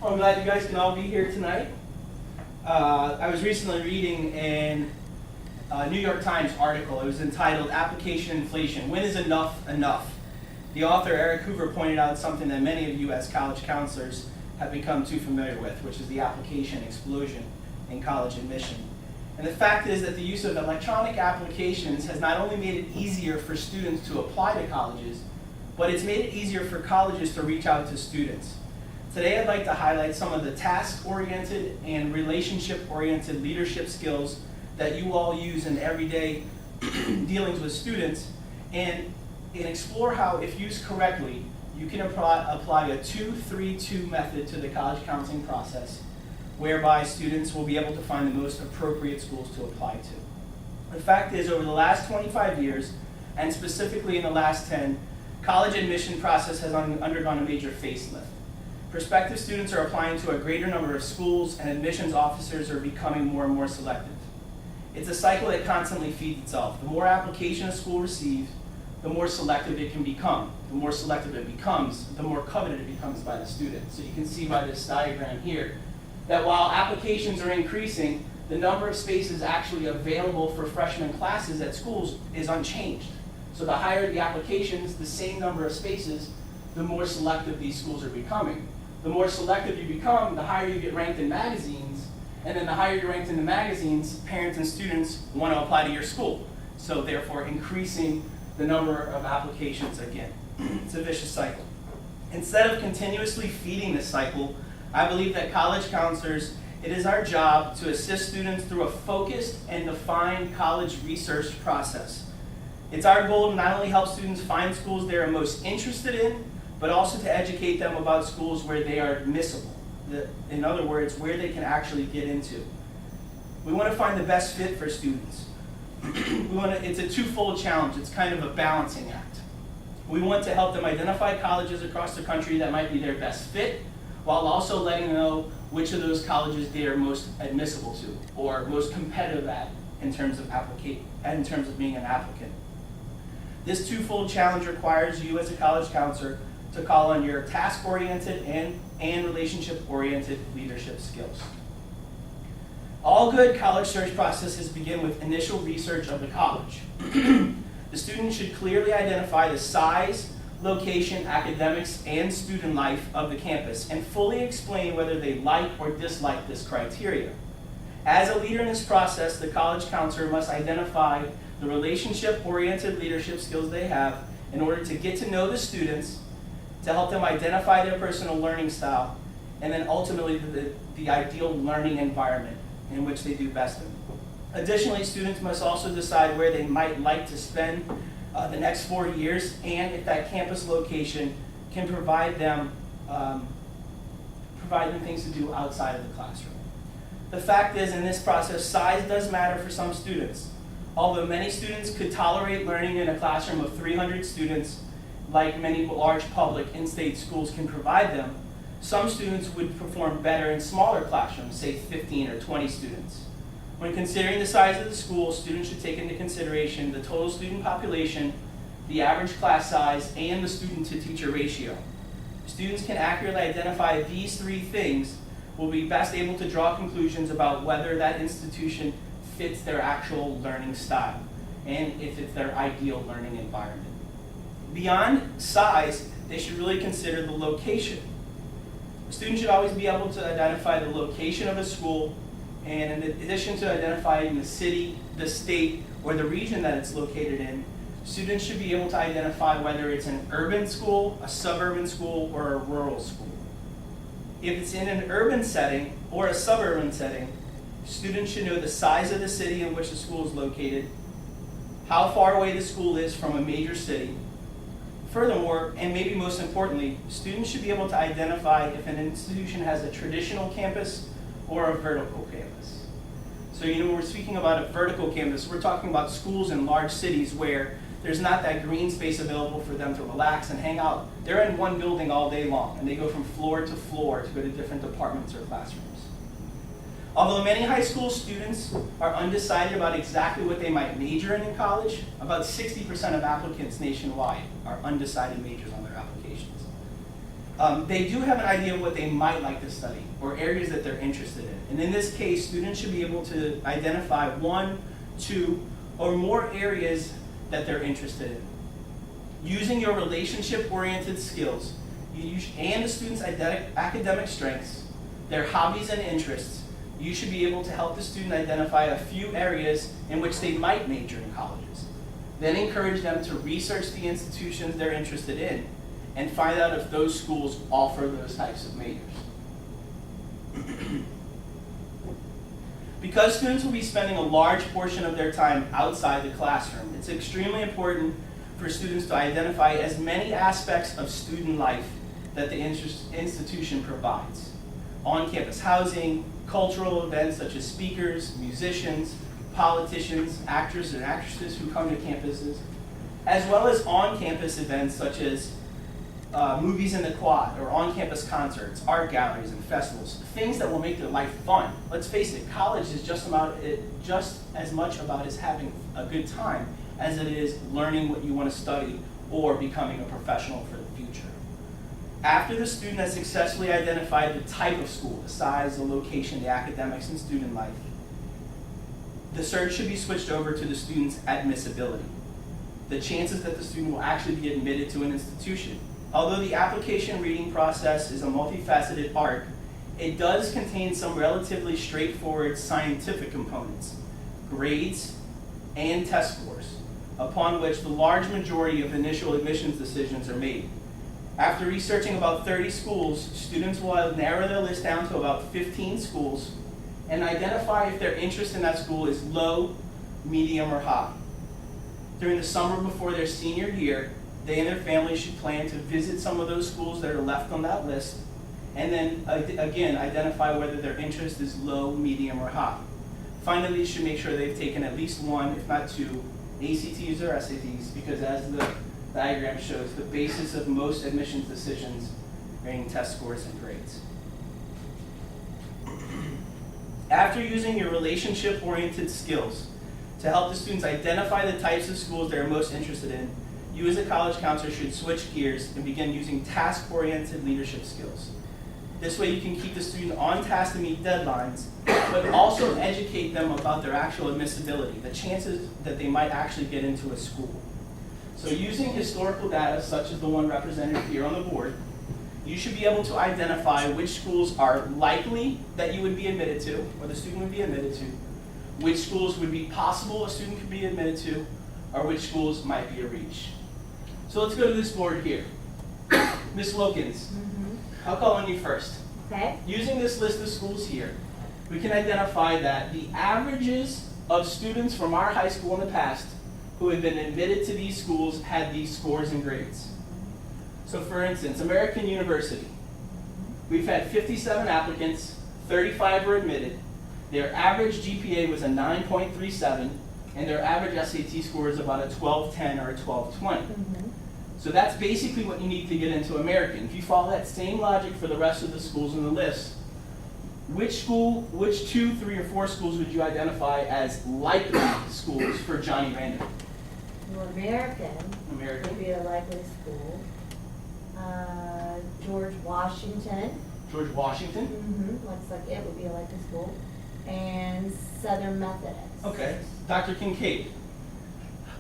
Well, I'm glad you guys can all be here tonight. I was recently reading a New York Times article. It was entitled "Application Inflation: When is Enough Enough?" The author, Eric Hoover, pointed out something that many of you as college counselors have become too familiar with, which is the application explosion in college admission. And the fact is that the use of electronic applications has not only made it easier for students to apply to colleges, but it's made it easier for colleges to reach out to students. Today I'd like to highlight some of the task-oriented and relationship-oriented leadership skills that you all use in everyday dealings with students, and explore how, if used correctly, you can apply a 2-3-2 method to the college counseling process, whereby students will be able to find the most appropriate schools to apply to. The fact is, over the last 25 years, and specifically in the last 10, college admission process has undergone a major facelift. Prospective students are applying to a greater number of schools, and admissions officers are becoming more and more selective. It's a cycle that constantly feeds itself. The more application a school receives, the more selective it can become. The more selective it becomes, the more coveted it becomes by the student. So you can see by this diagram here that while applications are increasing, the number of spaces actually available for freshman classes at schools is unchanged. So the higher the applications, the same number of spaces, the more selective these schools are becoming. The more selective you become, the higher you get ranked in magazines, and then the higher you're ranked in the magazines, parents and students want to apply to your school. So therefore increasing the number of applications again. It's a vicious cycle. Instead of continuously feeding this cycle, I believe that college counselors, it is our job to assist students through a focused and defined college research process. It's our goal to not only help students find schools they are most interested in, but also to educate them about schools where they are admissible. In other words, where they can actually get into. We want to find the best fit for students. It's a twofold challenge. It's kind of a balancing act. We want to help them identify colleges across the country that might be their best fit, while also letting them know which of those colleges they are most admissible to, or most competitive at in terms of being an applicant. This twofold challenge requires you as a college counselor to call on your task-oriented and relationship-oriented leadership skills. All good college search processes begin with initial research of the college. The student should clearly identify the size, location, academics, and student life of the campus and fully explain whether they like or dislike this criteria. As a leader in this process, the college counselor must identify the relationship-oriented leadership skills they have in order to get to know the students, to help them identify their personal learning style, and then ultimately the ideal learning environment in which they do best in. Additionally, students must also decide where they might like to spend the next 4 years, and if that campus location can provide them things to do outside of the classroom. The fact is, in this process, size does matter for some students. Although many students could tolerate learning in a classroom of 300 students, like many large public in-state schools can provide them, some students would perform better in smaller classrooms, say 15 or 20 students. When considering the size of the school, students should take into consideration the total student population, the average class size, and the student-to-teacher ratio. Students can accurately identify these three things will be best able to draw conclusions about whether that institution fits their actual learning style and if it's their ideal learning environment. Beyond size, they should really consider the location. The student should always be able to identify the location of a school, and in addition to identifying the city, the state, or the region that it's located in, students should be able to identify whether it's an urban school, a suburban school, or a rural school. If it's in an urban setting or a suburban setting, students should know the size of the city in which the school is located, how far away the school is from a major city. Furthermore, and maybe most importantly, students should be able to identify if an institution has a traditional campus or a vertical campus. So when we're speaking about a vertical campus, we're talking about schools in large cities where there's not that green space available for them to relax and hang out. They're in one building all day long, and they go from floor to floor to go to different departments or classrooms. Although many high school students are undecided about exactly what they might major in college, about 60% of applicants nationwide are undecided majors on their applications. They do have an idea of what they might like to study or areas that they're interested in. And in this case, students should be able to identify 1, 2, or more areas that they're interested in. Using your relationship-oriented skills and the student's academic strengths, their hobbies and interests, you should be able to help the student identify a few areas in which they might major in colleges. Then encourage them to research the institutions they're interested in and find out if those schools offer those types of majors. Because students will be spending a large portion of their time outside the classroom, it's extremely important for students to identify as many aspects of student life that the institution provides. On-campus housing, cultural events such as speakers, musicians, politicians, actors and actresses who come to campuses, as well as on-campus events such as movies in the quad, or on-campus concerts, art galleries, and festivals, things that will make their life fun. Let's face it, college is just as much about us having a good time as it is learning what you want to study or becoming a professional for the future. After the student has successfully identified the type of school, the size, the location, the academics, and student life, the search should be switched over to the student's admissibility, the chances that the student will actually be admitted to an institution. Although the application reading process is a multifaceted art, it does contain some relatively straightforward scientific components, grades, and test scores, upon which the large majority of initial admissions decisions are made. After researching about 30 schools, students will narrow their list down to about 15 schools and identify if their interest in that school is low, medium, or high. During the summer before their senior year, they and their families should plan to visit some of those schools that are left on that list, and then again identify whether their interest is low, medium, or high. Finally, you should make sure they've taken at least 1, if not 2, ACTs or SATs, because as the diagram shows, the basis of most admissions decisions are in test scores and grades. After using your relationship-oriented skills to help the students identify the types of schools they're most interested in, you as a college counselor should switch gears and begin using task-oriented leadership skills. This way you can keep the student on task to meet deadlines, but also educate them about their actual admissibility, the chances that they might actually get into a school. So using historical data, such as the one represented here on the board, you should be able to identify which schools are likely that you would be admitted to, or the student would be admitted to, which schools would be possible a student could be admitted to, or which schools might be a reach. So let's go to this board here. Ms. Wilkins, I'll call on you first. Okay. Using this list of schools here, we can identify that the averages of students from our high school in the past who have been admitted to these schools had these scores and grades. So for instance, American University, we've had 57 applicants, 35 were admitted. Their average GPA was a 9.37, and their average SAT score is about a 1210 or a 1220. So that's basically what you need to get into American. If you follow that same logic for the rest of the schools on the list, which 2, 3, or 4 schools would you identify as likely schools for Johnny Randall? Well, American would be a likely school. George Washington. George Washington? Looks like it would be a likely school. And Southern Methodist. Okay. Dr. Kincaid,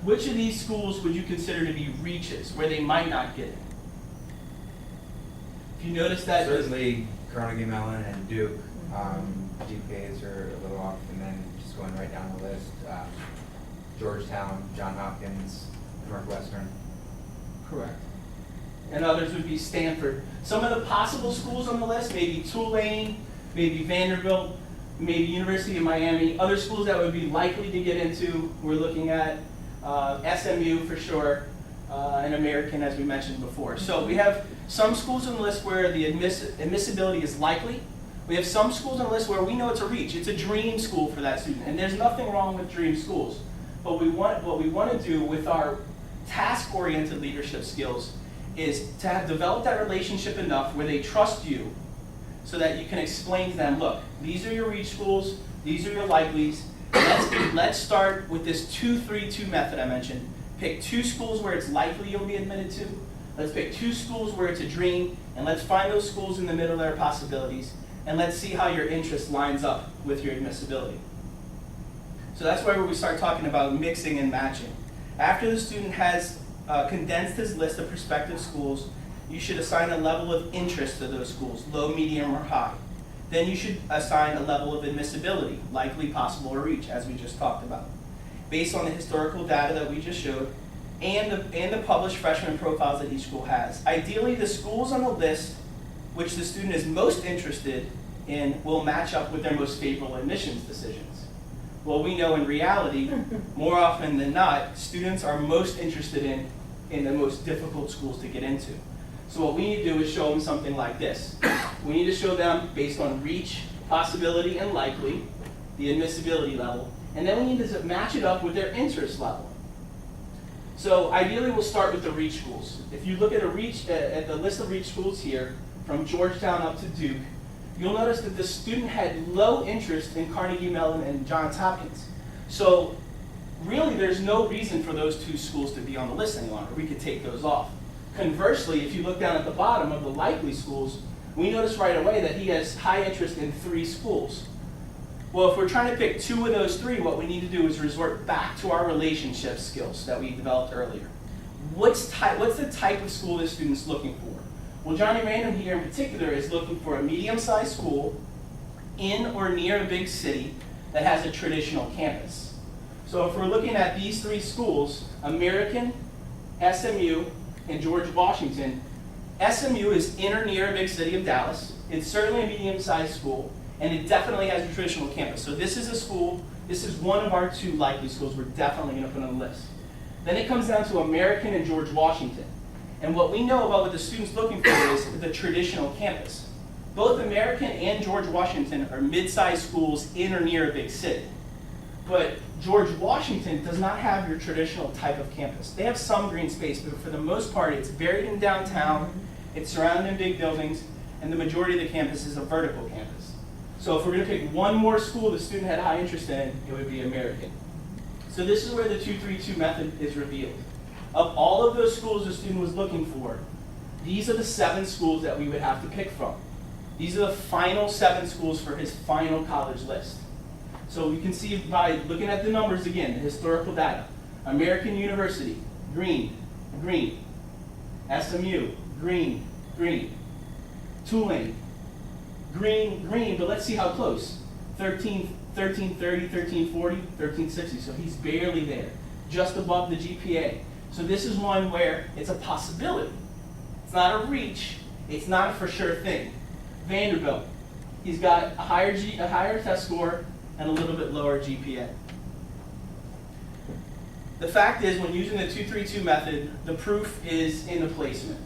which of these schools would you consider to be reaches, where they might not get in? If you notice that... Certainly Carnegie Mellon and Duke. GPAs are a little off, and then just going right down the list, Georgetown, Johns Hopkins, Northwestern. Correct. And others would be Stanford. Some of the possible schools on the list, maybe Tulane, maybe Vanderbilt, maybe University of Miami. Other schools that would be likely to get into, we're looking at SMU for sure, and American, as we mentioned before. So we have some schools on the list where the admissibility is likely. We have some schools on the list where we know it's a reach. It's a dream school for that student, and there's nothing wrong with dream schools. But what we want to do with our task-oriented leadership skills is to have developed that relationship enough where they trust you so that you can explain to them, look, these are your reach schools, these are your likelies. Let's start with this 2-3-2 method I mentioned. Pick 2 schools where it's likely you'll be admitted to, Let's pick 2 schools where it's a dream, and let's find those schools in the middle that are possibilities, and let's see how your interest lines up with your admissibility. So that's where we start talking about mixing and matching. After the student has condensed his list of prospective schools, you should assign a level of interest to those schools, low, medium, or high. Then you should assign a level of admissibility, likely, possible, or reach, as we just talked about, based on the historical data that we just showed, and the published freshman profiles that each school has. Ideally, the schools on the list which the student is most interested in will match up with their most favorable admissions decisions. Well, we know in reality, more often than not, students are most interested in the most difficult schools to get into. So what we need to do is show them something like this. We need to show them, based on reach, possibility, and likely, the admissibility level, and then we need to match it up with their interest level. So ideally, we'll start with the reach schools. If you look at at the list of reach schools here, from Georgetown up to Duke, you'll notice that the student had low interest in Carnegie Mellon and Johns Hopkins. So really, there's no reason for those 2 schools to be on the list any longer. We could take those off. Conversely, if you look down at the bottom of the likely schools, we notice right away that he has high interest in 3 schools. Well, if we're trying to pick 2 of those 3, what we need to do is resort back to our relationship skills that we developed earlier. What's the type of school this student's looking for? Well, Johnny Random here in particular is looking for a medium-sized school in or near a big city that has a traditional campus. So if we're looking at these 3 schools, American, SMU, and George Washington, SMU is in or near a big city of Dallas. It's certainly a medium-sized school, and it definitely has a traditional campus. So this is a school, this is one of our 2 likely schools we're definitely going to put on the list. Then it comes down to American and George Washington. And what we know about what the student's looking for is the traditional campus. Both American and George Washington are mid-sized schools in or near a big city. But George Washington does not have your traditional type of campus. They have some green space, but for the most part, it's buried in downtown, it's surrounded in big buildings, and the majority of the campus is a vertical campus. So if we're going to pick one more school the student had high interest in, it would be American. So this is where the 2-3-2 method is revealed. Of all of those schools the student was looking for, these are the 7 schools that we would have to pick from. These are the final 7 schools for his final college list. So we can see by looking at the numbers again, the historical data. American University, green, green. SMU, green, green. Tulane, green, green, but let's see how close. 1330, 1340, 1360, so he's barely there, just above the GPA. So this is one where it's a possibility. It's not a reach, it's not a for sure thing. Vanderbilt, he's got a higher test score and a little bit lower GPA. The fact is, when using the 2-3-2 method, the proof is in the placement.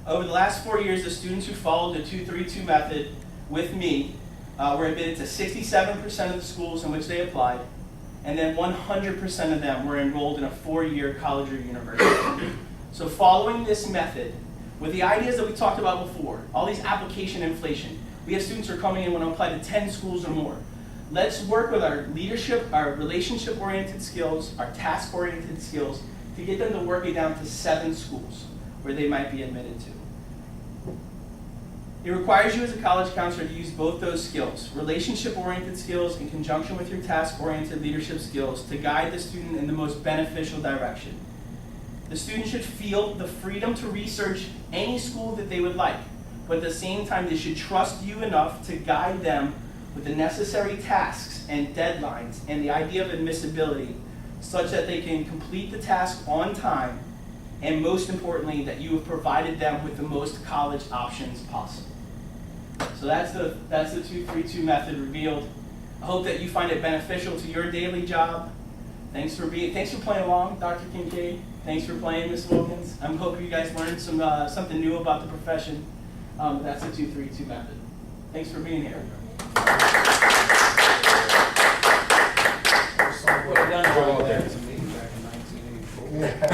Over the last 4 years, the students who followed the 2-3-2 method with me were admitted to 67% of the schools in which they applied, and then 100% of them were enrolled in a 4-year college or university. So following this method, with the ideas that we talked about before, all these application inflation, we have students who are coming in and want to apply to 10 schools or more. Let's work with our leadership, our relationship-oriented skills, our task-oriented skills, to get them to work it down to 7 schools where they might be admitted to. It requires you as a college counselor to use both those skills, relationship-oriented skills in conjunction with your task-oriented leadership skills, to guide the student in the most beneficial direction. The student should feel the freedom to research any school that they would like, but at the same time, they should trust you enough to guide them with the necessary tasks and deadlines and the idea of admissibility, such that they can complete the task on time, and most importantly, that you have provided them with the most college options possible. So that's the 2-3-2 method revealed. I hope that you find it beneficial to your daily job. Thanks for playing along, Dr. Kincaid. Thanks for playing, Ms. Wilkins. I'm hoping you guys learned something new about the profession. That's the 2-3-2 method. Thanks for being here. Well done, John. There was a meeting back in 1984.